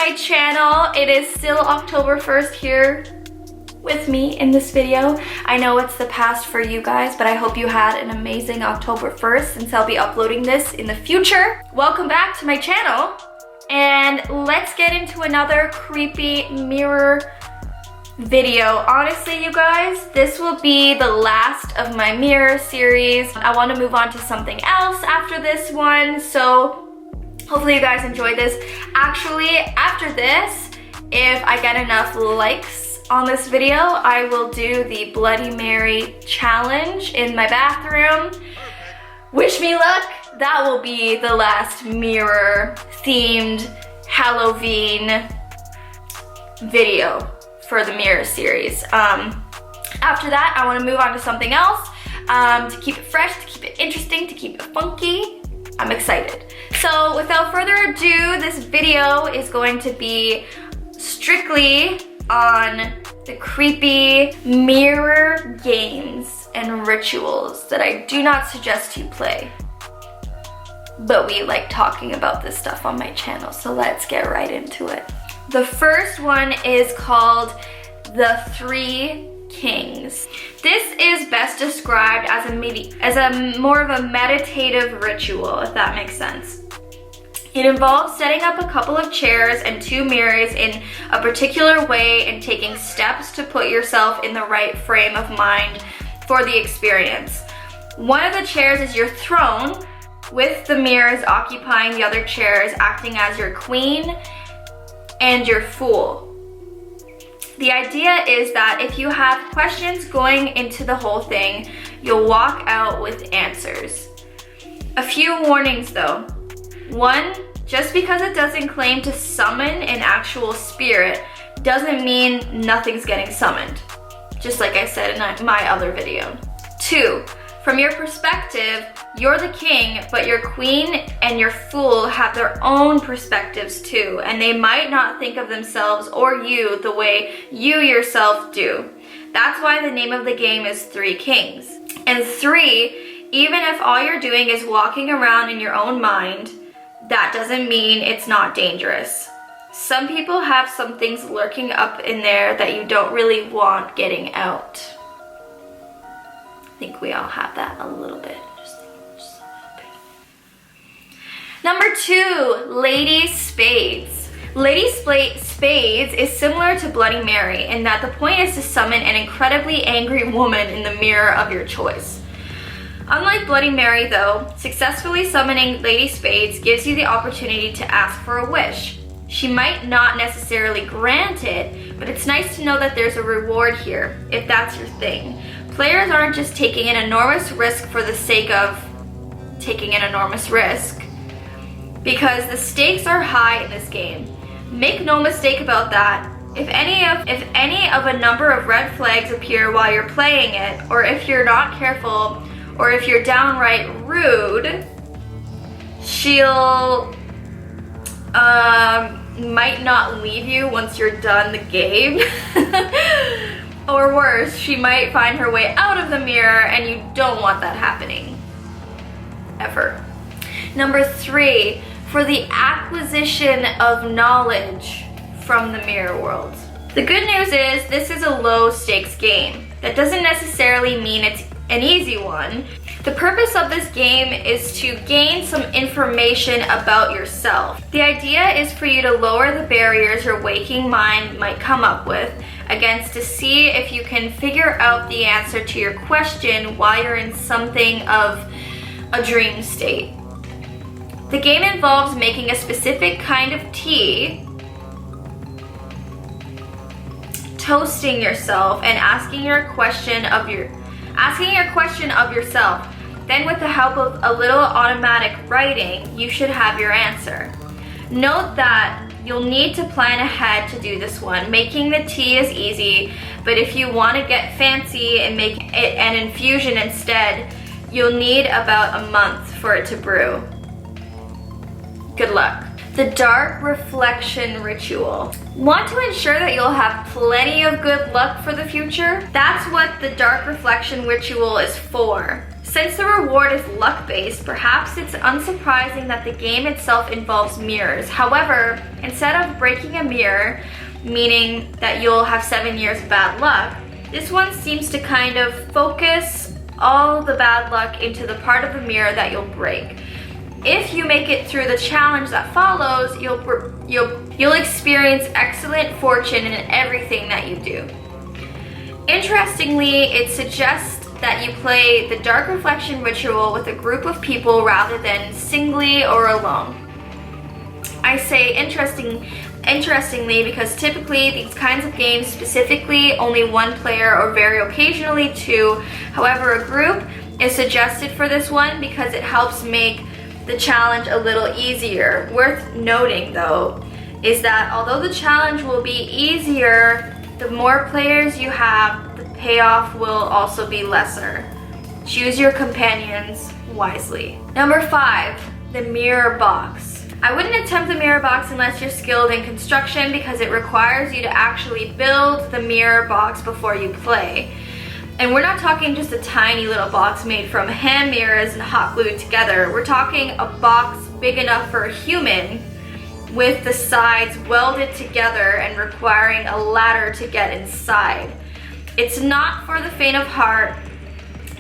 my channel. It is still October 1st here with me in this video. I know it's the past for you guys, but I hope you had an amazing October 1st since I'll be uploading this in the future. Welcome back to my channel, and let's get into another creepy mirror video. Honestly, you guys, this will be the last of my mirror series. I want to move on to something else after this one, so hopefully you guys enjoy this. Actually, after this, if I get enough likes on this video, I will do the Bloody Mary challenge in my bathroom. Wish me luck. That will be the last mirror themed Halloween video for the mirror series. After that, I want to move on to something else to keep it fresh, to keep it interesting, to keep it funky. I'm excited. So without further ado, this video is going to be strictly on the creepy mirror games and rituals that I do not suggest you play. But we like talking about this stuff on my channel, so let's get right into it. The first one is called the Three Kings. This is best described as a more of a meditative ritual, if that makes sense. It involves setting up a couple of chairs and two mirrors in a particular way and taking steps to put yourself in the right frame of mind for the experience. One of the chairs is your throne, with the mirrors occupying the other chairs, acting as your queen and your fool. The idea is that if you have questions going into the whole thing, you'll walk out with answers. A few warnings though. One, just because it doesn't claim to summon an actual spirit doesn't mean nothing's getting summoned, just like I said in my other video. Two, from your perspective, you're the king, but your queen and your fool have their own perspectives too, and they might not think of themselves or you the way you yourself do. That's why the name of the game is Three Kings. And three, even if all you're doing is walking around in your own mind, that doesn't mean it's not dangerous. Some people have some things lurking up in there that you don't really want getting out. I think we all have that a little bit. Just a little bit. Number two, Lady Spades. Lady Spades is similar to Bloody Mary in that the point is to summon an incredibly angry woman in the mirror of your choice. Unlike Bloody Mary though, successfully summoning Lady Spades gives you the opportunity to ask for a wish. She might not necessarily grant it, but it's nice to know that there's a reward here, if that's your thing. Players aren't just taking an enormous risk for the sake of taking an enormous risk, because the stakes are high in this game. Make no mistake about that. If any of a number of red flags appear while you're playing it, or if you're not careful, or if you're downright rude, she'll might not leave you once you're done the game. Or worse, she might find her way out of the mirror, and you don't want that happening. Ever. Number three, for the acquisition of knowledge from the mirror world. The good news is this is a low stakes game. That doesn't necessarily mean it's an easy one. The purpose of this game is to gain some information about yourself. The idea is for you to lower the barriers your waking mind might come up with against to see if you can figure out the answer to your question while you're in something of a dream state. The game involves making a specific kind of tea, toasting yourself, and asking your question of yourself. Then with the help of a little automatic writing, you should have your answer. Note that you'll need to plan ahead to do this one. Making the tea is easy, but if you want to get fancy and make it an infusion instead, you'll need about a month for it to brew. Good luck. The Dark Reflection Ritual. Want to ensure that you'll have plenty of good luck for the future? That's what the Dark Reflection Ritual is for. Since the reward is luck-based, perhaps it's unsurprising that the game itself involves mirrors. However, instead of breaking a mirror, meaning that you'll have 7 years of bad luck, this one seems to kind of focus all the bad luck into the part of the mirror that you'll break. If you make it through the challenge that follows, you'll experience excellent fortune in everything that you do. Interestingly, it suggests that you play the Dark Reflection ritual with a group of people rather than singly or alone. I say interestingly because typically these kinds of games, specifically only one player or very occasionally two. However, a group is suggested for this one because it helps make the challenge a little easier. Worth noting though is that although the challenge will be easier, the more players you have, the payoff will also be lesser. Choose your companions wisely. Number 5, the mirror box. I wouldn't attempt the mirror box unless you're skilled in construction because it requires you to actually build the mirror box before you play. And we're not talking just a tiny little box made from hand mirrors and hot glued together. We're talking a box big enough for a human with the sides welded together and requiring a ladder to get inside. It's not for the faint of heart,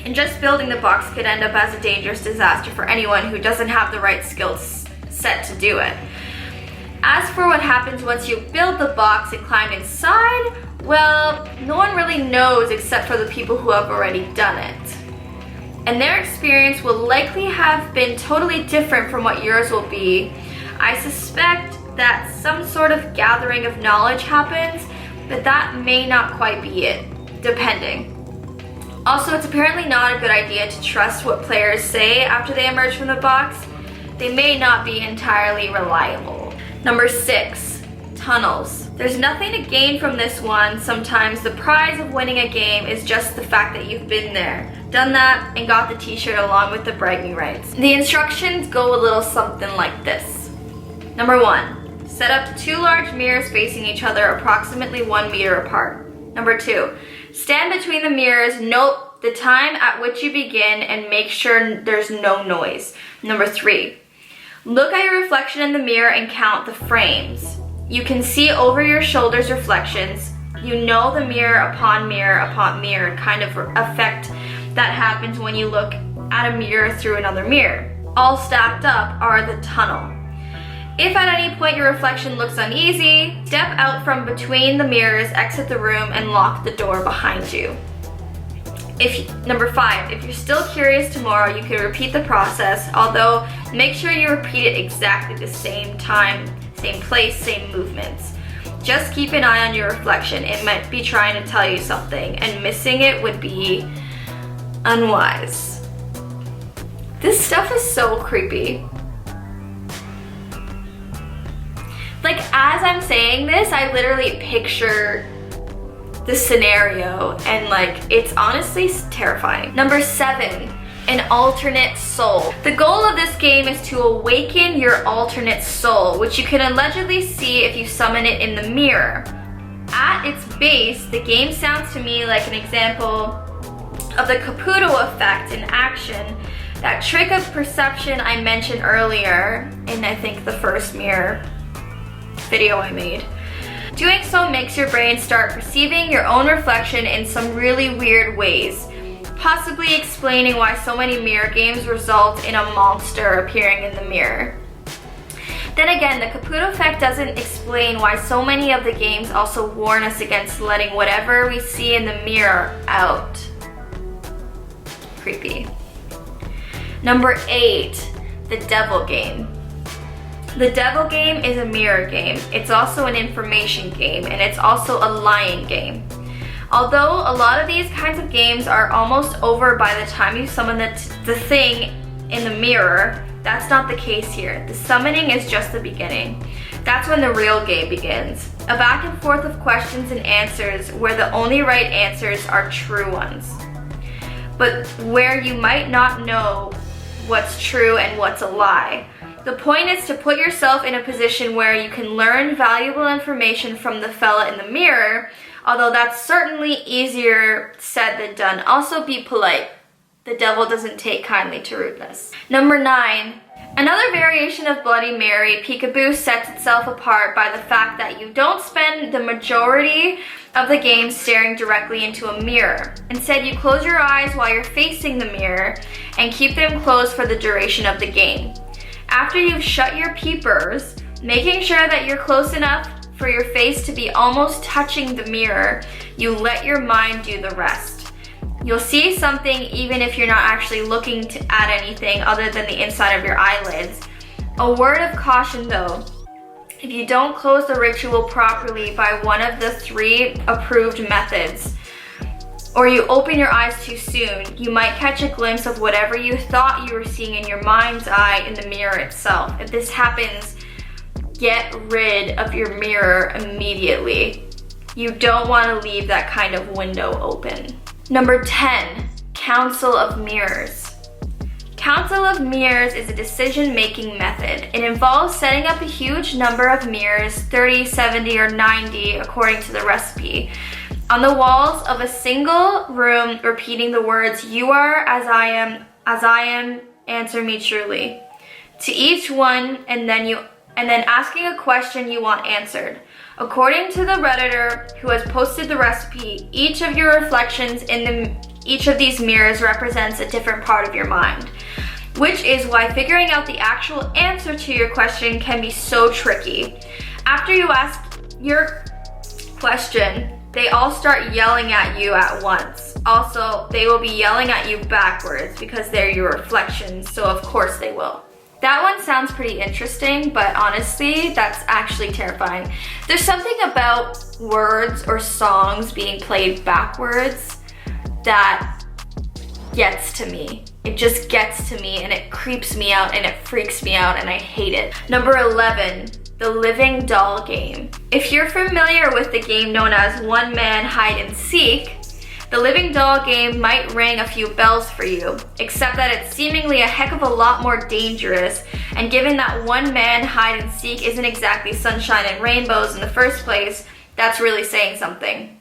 and just building the box could end up as a dangerous disaster for anyone who doesn't have the right skill set to do it. As for what happens once you build the box and climb inside, well, no one really knows except for the people who have already done it. And their experience will likely have been totally different from what yours will be. I suspect that some sort of gathering of knowledge happens, but that may not quite be it, depending. Also, it's apparently not a good idea to trust what players say after they emerge from the box. They may not be entirely reliable. Number 6, tunnels. There's nothing to gain from this one. Sometimes the prize of winning a game is just the fact that you've been there, done that, and got the t-shirt along with the bragging rights. The instructions go a little something like this. Number 1, set up 2 large mirrors facing each other approximately 1 meter apart. Number 2, stand between the mirrors, note the time at which you begin and make sure there's no noise. Number 3, look at your reflection in the mirror and count the frames. You can see over your shoulders reflections. You know the mirror upon mirror kind of effect that happens when you look at a mirror through another mirror. All stacked up are the tunnel. If at any point your reflection looks uneasy, step out from between the mirrors, exit the room, and lock the door behind you. Number 5, if you're still curious tomorrow, you can repeat the process, although make sure you repeat it exactly the same time, same place, same movements. Just keep an eye on your reflection. It might be trying to tell you something, and missing it would be unwise. This stuff is so creepy. Like, as I'm saying this, I literally picture the scenario and like, it's honestly terrifying. Number 7, an alternate soul. The goal of this game is to awaken your alternate soul, which you can allegedly see if you summon it in the mirror. At its base, the game sounds to me like an example of the Caputo effect in action, that trick of perception I mentioned earlier in, I think, the first mirror video I made. Doing so makes your brain start perceiving your own reflection in some really weird ways, possibly explaining why so many mirror games result in a monster appearing in the mirror. Then again, the Caputo effect doesn't explain why so many of the games also warn us against letting whatever we see in the mirror out. Creepy. Number 8, the devil game. The devil game is a mirror game. It's also an information game, and it's also a lying game. Although a lot of these kinds of games are almost over by the time you summon the thing in the mirror, that's not the case here. The summoning is just the beginning. That's when the real game begins. A back and forth of questions and answers where the only right answers are true ones, but where you might not know what's true and what's a lie. The point is to put yourself in a position where you can learn valuable information from the fella in the mirror, although that's certainly easier said than done. Also, be polite. The devil doesn't take kindly to rudeness. Number 9. Another variation of Bloody Mary peekaboo sets itself apart by the fact that you don't spend the majority of the game staring directly into a mirror. Instead, you close your eyes while you're facing the mirror and keep them closed for the duration of the game. After you've shut your peepers, making sure that you're close enough for your face to be almost touching the mirror, you let your mind do the rest. You'll see something even if you're not actually looking at anything other than the inside of your eyelids. A word of caution though, if you don't close the ritual properly by one of the 3 approved methods, or you open your eyes too soon, you might catch a glimpse of whatever you thought you were seeing in your mind's eye in the mirror itself. If this happens, get rid of your mirror immediately. You don't want to leave that kind of window open. Number 10, Council of Mirrors. Council of Mirrors is a decision-making method. It involves setting up a huge number of mirrors, 30, 70, or 90, according to the recipe, on the walls of a single room, repeating the words, "You are as I am, answer me truly," to each one, and then asking a question you want answered. According to the Redditor who has posted the recipe, each of your reflections in each of these mirrors represents a different part of your mind, which is why figuring out the actual answer to your question can be so tricky. After you ask your question, they all start yelling at you at once. Also, they will be yelling at you backwards because they're your reflections, so of course they will. That one sounds pretty interesting, but honestly, that's actually terrifying. There's something about words or songs being played backwards that gets to me. It just gets to me and it creeps me out and it freaks me out and I hate it. Number 11, the living doll game. If you're familiar with the game known as One Man Hide and Seek, the living doll game might ring a few bells for you, except that it's seemingly a heck of a lot more dangerous, and given that one man hide and seek isn't exactly sunshine and rainbows in the first place, that's really saying something.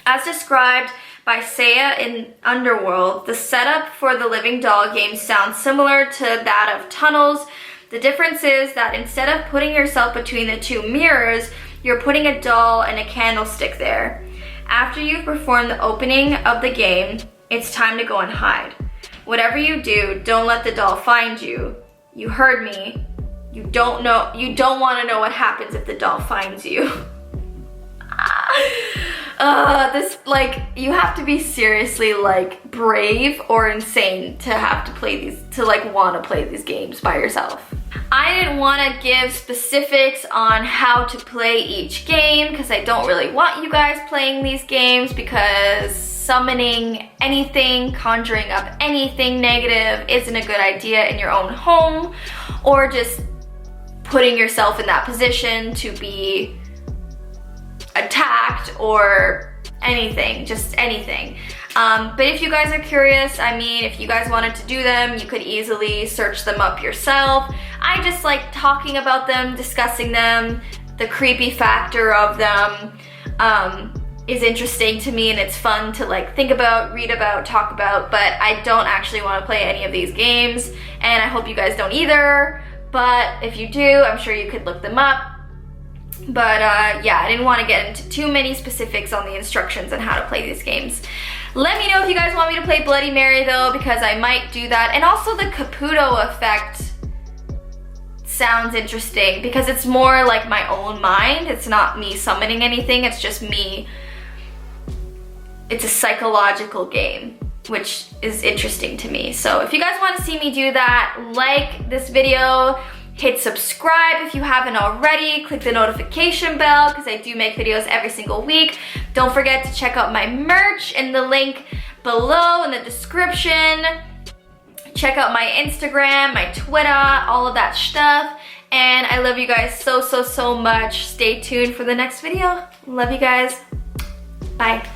As described by Saya in Underworld, the setup for the living doll game sounds similar to that of tunnels. The difference is that instead of putting yourself between the 2 mirrors, you're putting a doll and a candlestick there. After you've performed the opening of the game, it's time to go and hide. Whatever you do, don't let the doll find you. You heard me. You don't want to know what happens if the doll finds you. You have to be seriously brave or insane to have to play these, to want to play these games by yourself. I didn't want to give specifics on how to play each game because I don't really want you guys playing these games, because summoning anything, conjuring up anything negative isn't a good idea in your own home, or just putting yourself in that position to be attacked or anything, just anything. But if you guys are curious, I mean, if you guys wanted to do them, you could easily search them up yourself. I just like talking about them, discussing them. The creepy factor of them is interesting to me, and it's fun to think about, read about, talk about, but I don't actually want to play any of these games, and I hope you guys don't either. But if you do, I'm sure you could look them up. But yeah, I didn't want to get into too many specifics on the instructions on how to play these games. Let me know if you guys want me to play Bloody Mary though, because I might do that. And also the Caputo effect sounds interesting because it's more like my own mind. It's not me summoning anything, it's just me. It's a psychological game, which is interesting to me. So if you guys want to see me do that, like this video, hit subscribe if you haven't already, click the notification bell because I do make videos every single week. Don't forget to check out my merch in the link below in the description. Check out my Instagram, my Twitter, all of that stuff. And I love you guys so much. Stay tuned for the next video. Love you guys. Bye.